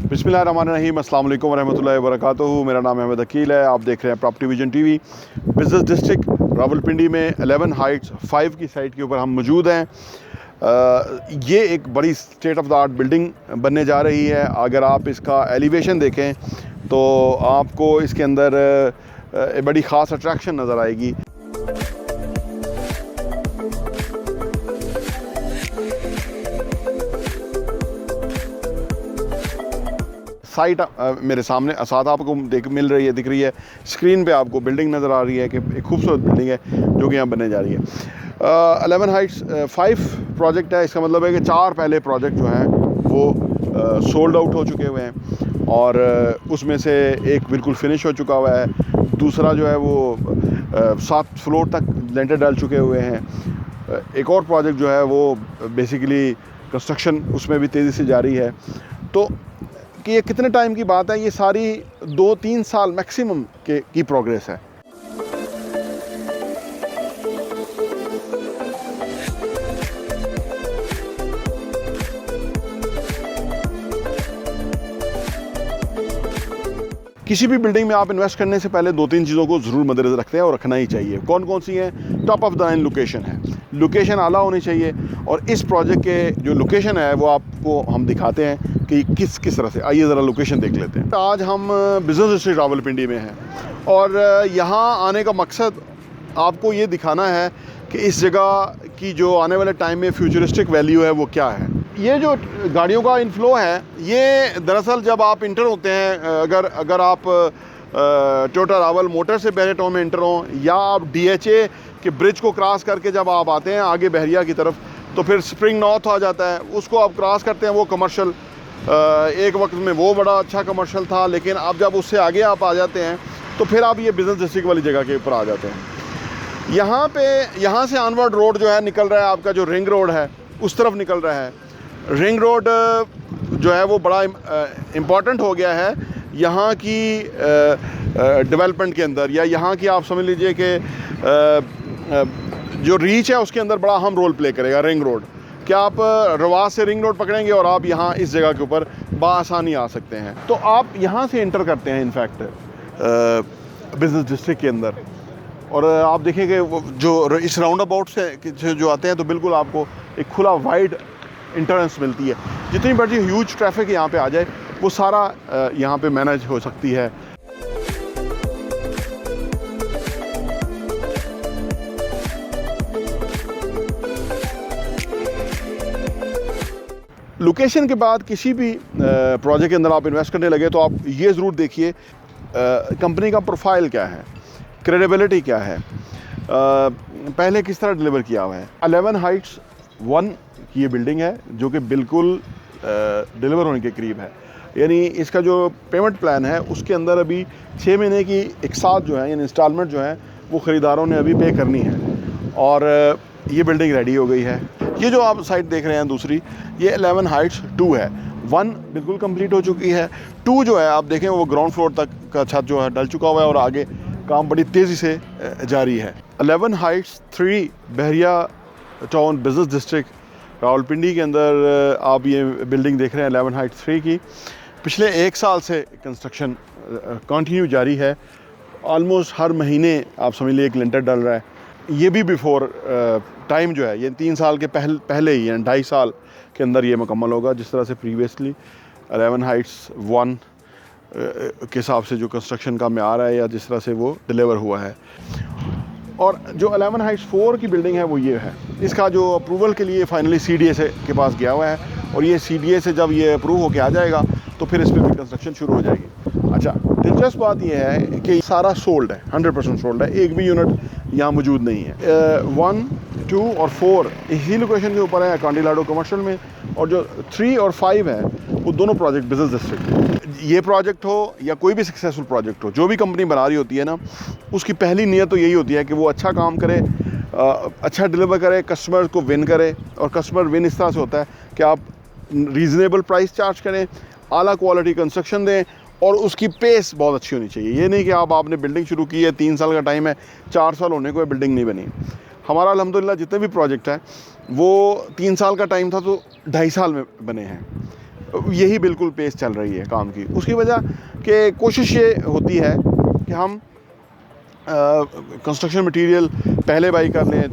बिस्मिल्लाहिर्रहमानिर्रहीम, अस्सलाम वालेकुम वरहमतुल्लाहि वबरकातुहू। मेरा नाम अहमद अकील है। आप देख रहे हैं property vision TV. Business district Rawalpindi में 11 हाइट्स 5 की साइट के ऊपर हम मौजूद हैं। ये एक बड़ी state of the art building बनने जा रही है। अगर आप इसका एलिवेशन देखें तो आपको इसके अंदर बड़ी ख़ास अट्रैक्शन नज़र आएगी। साइट मेरे सामने साथ आपको दिख रही है स्क्रीन पे। आपको बिल्डिंग नज़र आ रही है कि एक खूबसूरत बिल्डिंग है जो कि यहाँ बनने जा रही है। 11 हाइट्स 5 प्रोजेक्ट है। इसका मतलब है कि 4 पहले प्रोजेक्ट जो हैं वो सोल्ड आउट हो चुके हुए हैं और उसमें से एक बिल्कुल फिनिश हो चुका हुआ है। दूसरा जो है वो 7 फ्लोर तक लेंटर डाल चुके हुए हैं। एक और प्रोजेक्ट जो है वो बेसिकली कंस्ट्रक्शन उसमें भी तेज़ी से जारी है। तो कि ये कितने टाइम की बात है, ये सारी 2-3 साल मैक्सिमम की प्रोग्रेस है। किसी भी बिल्डिंग में आप इन्वेस्ट करने से पहले 2-3 चीज़ों को ज़रूर मद्देनज़र रखते हैं और रखना ही चाहिए। कौन कौन सी हैं? Top of the line location है, लोकेशन आला होनी चाहिए। और इस प्रोजेक्ट के जो लोकेशन है वो आपको हम दिखाते हैं कि किस तरह से। आइए ज़रा लोकेशन देख लेते हैं। आज हम बिज़नेस डिस्ट्रिक्ट रावलपिंडी में हैं और यहाँ आने का मकसद आपको ये दिखाना है कि इस जगह की जो आने वाले टाइम में फ्यूचरिस्टिक वैल्यू है वो क्या है। ये जो गाड़ियों का इनफ्लो है, ये दरअसल जब आप इंटर होते हैं, अगर आप टोयोटा रावल मोटर से बहरे टाउन में इंटर हों या आप DHA के ब्रिज को क्रॉस करके जब आप आते हैं आगे बहरिया की तरफ, तो फिर स्प्रिंग नॉर्थ आ जाता है। उसको आप क्रॉस करते हैं, वो कमर्शियल एक वक्त में वो बड़ा अच्छा कमर्शियल था, लेकिन अब जब उससे आगे आप आ जाते हैं तो फिर आप ये बिज़नेस डिस्ट्रिक्ट वाली जगह के ऊपर आ जाते हैं। यहाँ से ऑनवर्ड रोड जो है निकल रहा है, आपका जो रिंग रोड है उस तरफ निकल रहा है। रिंग रोड जो है वो बड़ा इम्पॉर्टेंट हो गया है यहाँ की डेवलपमेंट के अंदर, या यहाँ की आप समझ लीजिए कि जो रीच है उसके अंदर बड़ा अहम रोल प्ले करेगा रिंग रोड। क्या आप रवास से रिंग रोड पकड़ेंगे और आप यहाँ इस जगह के ऊपर बआसानी आ सकते हैं। तो आप यहाँ से इंटर करते हैं इनफैक्ट बिज़नेस डिस्ट्रिक्ट के अंदर, और आप देखेंगे जो इस राउंड अबाउट से जो आते हैं तो बिल्कुल आपको एक खुला वाइड इंटरेंस मिलती है। जितनी बड़ी ह्यूज ट्रैफिक यहाँ पे आ जाए वो सारा यहाँ पे मैनेज हो सकती है। लोकेशन के बाद किसी भी प्रोजेक्ट के अंदर आप इन्वेस्ट करने लगे तो आप ये ज़रूर देखिए कंपनी का प्रोफाइल क्या है, क्रेडिबिलिटी क्या है, पहले किस तरह डिलीवर किया हुआ है। 11 हाइट्स 1 की ये बिल्डिंग है जो कि बिल्कुल डिलीवर होने के करीब है। यानी इसका जो पेमेंट प्लान है उसके अंदर अभी 6 महीने की एक साथ जो है यानी इंस्टॉलमेंट जो है वो ख़रीदारों ने अभी पे करनी है और ये बिल्डिंग रेडी हो गई है। ये जो आप साइट देख रहे हैं दूसरी, ये 11 हाइट्स 2 है। 1 बिल्कुल कंप्लीट हो चुकी है। 2 जो है आप देखें वो ग्राउंड फ्लोर तक का छत जो है डल चुका हुआ है और आगे काम बड़ी तेज़ी से जारी है। 11 हाइट्स 3 बहरिया टाउन बिज़नेस डिस्ट्रिक्ट रावलपिंडी के अंदर आप ये बिल्डिंग देख रहे हैं 11 हाइट्स 3 की। पिछले 1 साल से कंस्ट्रक्शन कंटिन्यू जारी है। ऑलमोस्ट हर महीने आप समझ लीजिए एक लिंटर डल रहा है। ये भी बिफोर टाइम जो है ये 3 साल के पहले ही यानी 2.5 साल के अंदर ये मुकम्मल होगा, जिस तरह से प्रीवियसली 11 हाइट्स 1 के हिसाब से जो कंस्ट्रक्शन का म्यार है या जिस तरह से वो डिलीवर हुआ है। और जो 11 हाइट्स 4 की बिल्डिंग है वो ये है। इसका जो अप्रूवल के लिए फाइनली CDA के पास गया हुआ है और ये CDA से जब ये अप्रूव होके आ जाएगा तो फिर इस पर भी कंस्ट्रक्शन शुरू हो जाएगी। अच्छा, दिलचस्प बात यह है कि सारा सोल्ड है, 100% सोल्ड है, एक भी यूनिट यहाँ मौजूद नहीं है। 1, 2 और 4 इसी लोकेशन के ऊपर है कांडीलाडो कमर्शियल में, और जो 3 और 5 है वो दोनों प्रोजेक्ट बिज़नेस डिस्ट्रिक्ट। ये प्रोजेक्ट हो या कोई भी सक्सेसफुल प्रोजेक्ट हो, जो भी कंपनी बना रही होती है ना, उसकी पहली नीयत तो यही होती है कि वो अच्छा काम करे, अच्छा डिलीवर करे, कस्टमर को विन करे। और कस्टमर विन इस तरह से होता है कि आप रीज़नेबल प्राइस चार्ज करें, आला क्वालिटी कंस्ट्रक्शन दें और उसकी पेस बहुत अच्छी होनी चाहिए। ये नहीं कि आपने बिल्डिंग शुरू की है, 3 साल का टाइम है, 4 साल होने को बिल्डिंग नहीं बनी। हमारा अल्हम्दुलिल्लाह जितने भी प्रोजेक्ट है वो 3 साल का टाइम था तो 2.5 साल में बने हैं। यही बिल्कुल पेस चल रही है काम की। उसकी वजह कि कोशिश ये होती है कि हम कंस्ट्रक्शन मटेरियल पहले बाई कर लें,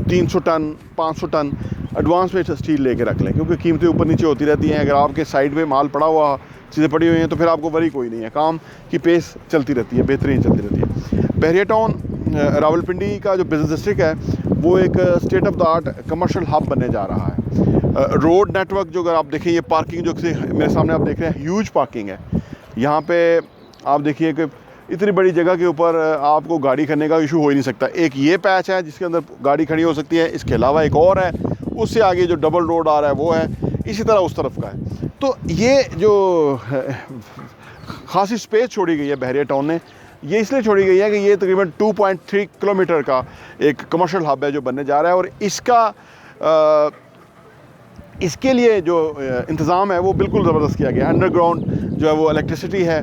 300 टन 500 टन एडवांस में स्टील लेके रख लें, क्योंकि कीमतें ऊपर नीचे होती रहती हैं। अगर आपके साइड पे माल पड़ा हुआ, चीज़ें पड़ी हुई हैं, तो फिर आपको वरी कोई नहीं है, काम की पेस चलती रहती है, बेहतरीन चलती रहती है। बहरिया टाउन रावलपिंडी का जो बिज़नेस डिस्ट्रिक्ट है वो एक state of the art commercial hub बनने जा रहा है। रोड नेटवर्क जो अगर आप देखें, ये पार्किंग जो मेरे सामने आप देख रहे हैं, ह्यूज पार्किंग है यहाँ पे। आप देखिए कि इतनी बड़ी जगह के ऊपर आपको गाड़ी करने का इशू हो ही नहीं सकता। एक ये पैच है जिसके अंदर गाड़ी खड़ी हो सकती है, इसके अलावा एक और है, उससे आगे जो डबल रोड आ रहा है वो है, इसी तरह उस तरफ का है। तो ये जो खासी स्पेस छोड़ी गई है बहरिया टाउन ने, ये इसलिए छोड़ी गई है कि ये तकरीबन 2.3 किलोमीटर का एक कमर्शियल हब है जो बनने जा रहा है। और इसके लिए जो इंतज़ाम है वो बिल्कुल ज़बरदस्त किया गया है। अंडरग्राउंड जो है वो इलेक्ट्रिसिटी है,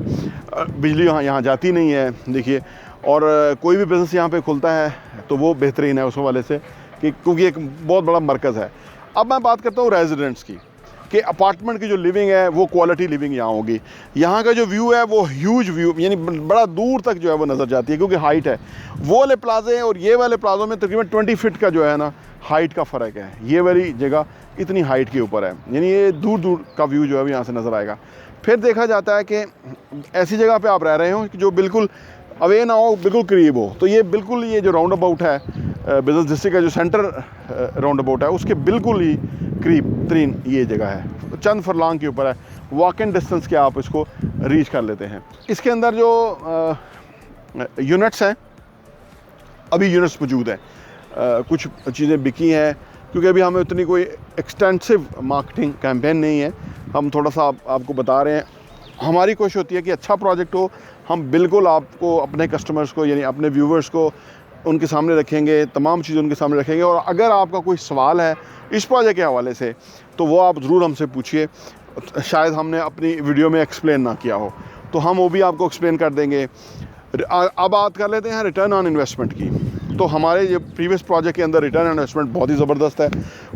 बिजली यहाँ जाती नहीं है, देखिए। और कोई भी बिज़नेस यहाँ पे खुलता है तो वो बेहतरीन है उस हवाले से कि क्योंकि एक बहुत बड़ा मरकज़ है। अब मैं बात करता हूँ रेजिडेंट्स की, कि अपार्टमेंट की जो लिविंग है वो क्वालिटी लिविंग यहाँ होगी। यहाँ का जो व्यू है वो ह्यूज व्यू, यानी बड़ा दूर तक जो है वो नज़र जाती है, क्योंकि हाइट है। वो वाले प्लाजे और ये वाले प्लाजों में तकरीबन 20 फीट का जो है ना हाइट का फ़र्क है। ये वाली जगह इतनी हाइट के ऊपर है, यानी ये दूर दूर का व्यू जो है यहाँ से नज़र आएगा। फिर देखा जाता है कि ऐसी जगह पे आप रह रहे हो कि जो बिल्कुल अवे ना हो, बिल्कुल करीब हो। तो ये बिल्कुल ये जो राउंड अबाउट है बिज़नेस डिस्ट्रिक्ट का जो सेंटर राउंड अबाउट है उसके बिल्कुल ही करीब तरीन ये जगह है, चंद फरलांग के ऊपर है, वॉक इन डिस्टेंस के आप इसको रीच कर लेते हैं। इसके अंदर जो यूनिट्स हैं, अभी यूनिट्स मौजूद हैं, कुछ चीज़ें बिकी हैं, क्योंकि अभी हमें उतनी कोई एक्सटेंसिव मार्केटिंग कैंपेन नहीं है। हम थोड़ा सा आपको बता रहे हैं। हमारी कोशिश होती है कि अच्छा प्रोजेक्ट हो, हम बिल्कुल आपको अपने कस्टमर्स को यानी अपने व्यूवर्स को उनके सामने रखेंगे, तमाम चीज़ें उनके सामने रखेंगे। और अगर आपका कोई सवाल है इस प्रोजेक्ट के हवाले से तो वो आप ज़रूर हमसे पूछिए। शायद हमने अपनी वीडियो में एक्सप्लेन ना किया हो तो हम वो भी आपको एक्सप्लेन कर देंगे। अब बात कर लेते हैं रिटर्न ऑन इन्वेस्टमेंट की। तो हमारे ये प्रीवियस प्रोजेक्ट के अंदर रिटर्न ऑन इन्वेस्टमेंट बहुत ही ज़बरदस्त है।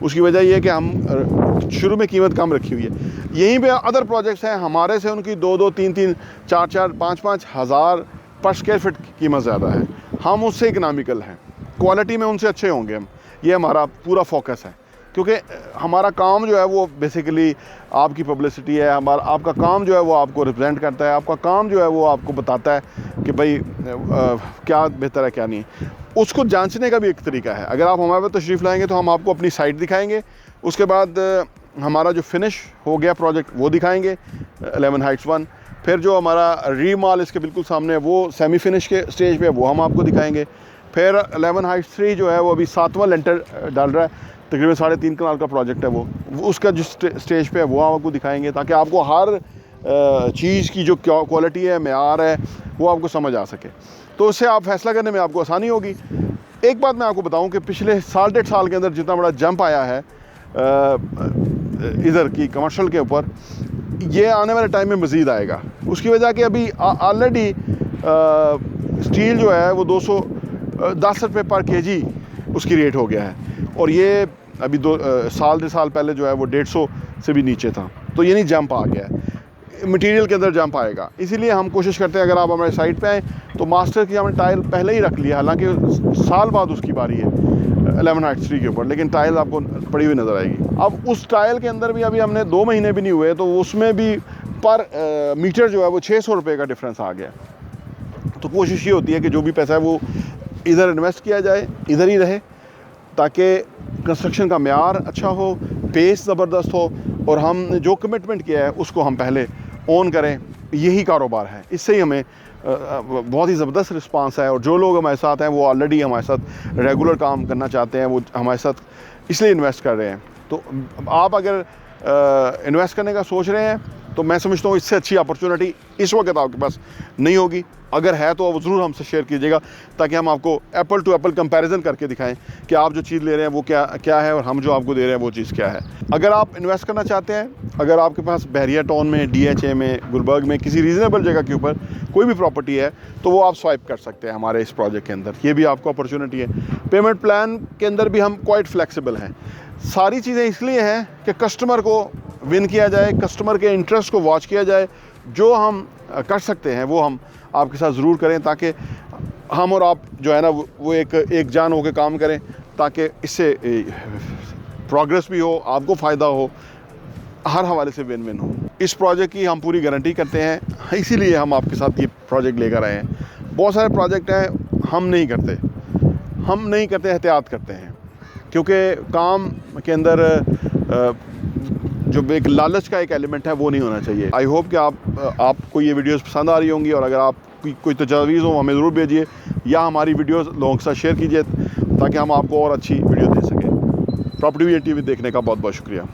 उसकी वजह ये है कि हम शुरू में कीमत कम रखी हुई है। यहीं पे अदर प्रोजेक्ट्स हैं हमारे से, उनकी 2-2, 3-3, 4-4, 5-5 हज़ार पर स्क्वायर फीट कीमत ज़्यादा है। हम उससे इकनॉमिकल हैं, क्वालिटी में उनसे अच्छे होंगे हम। ये हमारा पूरा फोकस है, क्योंकि हमारा काम जो है वो बेसिकली आपकी पब्लिसिटी है। आपका काम जो है वो आपको रिप्रेजेंट करता है, आपका काम जो है वो आपको बताता है कि भाई क्या बेहतर है क्या नहीं। उसको जांचने का भी एक तरीका है। अगर आप हमारे पास तशरीफ़ लाएंगे तो हम आपको अपनी साइट दिखाएंगे, उसके बाद हमारा जो फिनिश हो गया प्रोजेक्ट वो दिखाएंगे 11 हाइट्स 1। फिर जो हमारा रीमाल इसके बिल्कुल सामने है वो सेमी फिनिश के स्टेज पे है, वो हम आपको दिखाएंगे। फिर 11 हाइट्स 3 जो है वो अभी 7वां लेंटर डाल रहा है, तकरीबन 3.5 कनाल का प्रोजेक्ट है वो उसका जो स्टेज पे है वो आपको दिखाएंगे, ताकि आपको हर चीज़ की जो क्वालिटी है, मेयार है, वो आपको समझ आ सके। तो उससे आप फैसला करने में आपको आसानी होगी। एक बात मैं आपको बताऊं कि पिछले 1.5 साल के अंदर जितना बड़ा जंप आया है इधर की कमर्शियल के ऊपर, ये आने वाले टाइम में मज़ीद आएगा। उसकी वजह कि अभी ऑलरेडी स्टील जो है वो 210 रुपये पर केजी उसकी रेट हो गया है, और ये अभी 2 साल पहले जो है वो 150 से भी नीचे था। तो यानी जंप आ गया है, मटेरियल के अंदर जंप आएगा। इसीलिए हम कोशिश करते हैं अगर आप हमारे साइट पे आएँ तो मास्टर की हमने टाइल पहले ही रख लिया, हालांकि साल बाद उसकी बारी है 11 हाइट्स 3 के ऊपर, लेकिन टाइल आपको पड़ी हुई नज़र आएगी। अब उस टाइल के अंदर भी अभी हमने 2 महीने भी नहीं हुए तो उसमें भी पर मीटर जो है वो 600 रुपये का डिफरेंस आ गया। तो कोशिश ये होती है कि जो भी पैसा है वो इधर इन्वेस्ट किया जाए, इधर ही रहे, ताकि कंस्ट्रक्शन का मेयार अच्छा हो, पेस ज़बरदस्त हो, और हम जो कमिटमेंट किया है उसको हम पहले ऑन करें। यही कारोबार है, इससे ही हमें बहुत ही ज़बरदस्त रिस्पांस है। और जो लोग हमारे साथ हैं वो ऑलरेडी हमारे साथ रेगुलर काम करना चाहते हैं, वो हमारे साथ इसलिए इन्वेस्ट कर रहे हैं। तो आप अगर इन्वेस्ट करने का सोच रहे हैं तो मैं समझता हूँ इससे अच्छी अपॉर्चुनिटी इस वक्त आपके पास नहीं होगी। अगर है तो वो ज़रूर हमसे शेयर कीजिएगा, ताकि हम आपको एप्पल टू एप्पल कंपैरिजन करके दिखाएं कि आप जो चीज़ ले रहे हैं वो क्या है और हम जो आपको दे रहे हैं वो चीज़ क्या है। अगर आप इन्वेस्ट करना चाहते हैं, अगर आपके पास बहरिया टाउन में, DHA में, गुलबर्ग में किसी रीज़नेबल जगह के ऊपर कोई भी प्रॉपर्टी है तो वो आप स्वाइप कर सकते हैं हमारे इस प्रोजेक्ट के अंदर। ये भी आपको अपॉर्चुनिटी है। पेमेंट प्लान के अंदर भी हम क्वाइट फ्लेक्सिबल हैं। सारी चीज़ें इसलिए हैं कि कस्टमर को विन किया जाए, कस्टमर के इंटरेस्ट को वॉच किया जाए। जो हम कर सकते हैं वो हम आपके साथ ज़रूर करें, ताकि हम और आप जो है ना वो एक जान होकर काम करें, ताकि इससे प्रोग्रेस भी हो, आपको फ़ायदा हो, हर हवाले से विन विन हो। इस प्रोजेक्ट की हम पूरी गारंटी करते हैं, इसीलिए हम आपके साथ ये प्रोजेक्ट लेकर आए हैं। बहुत सारे प्रोजेक्ट हैं हम नहीं करते, एहतियात करते हैं, क्योंकि काम के अंदर जो एक लालच का एक एलिमेंट है वो नहीं होना चाहिए। आई होप कि आपको ये वीडियोस पसंद आ रही होंगी, और अगर आप कोई तजावीज़ हो हमें ज़रूर भेजिए, या हमारी वीडियोस लोगों के साथ शेयर कीजिए, ताकि हम आपको और अच्छी वीडियो दे सकें। प्रॉपर्टी वीडियो टीवी देखने का बहुत बहुत शुक्रिया।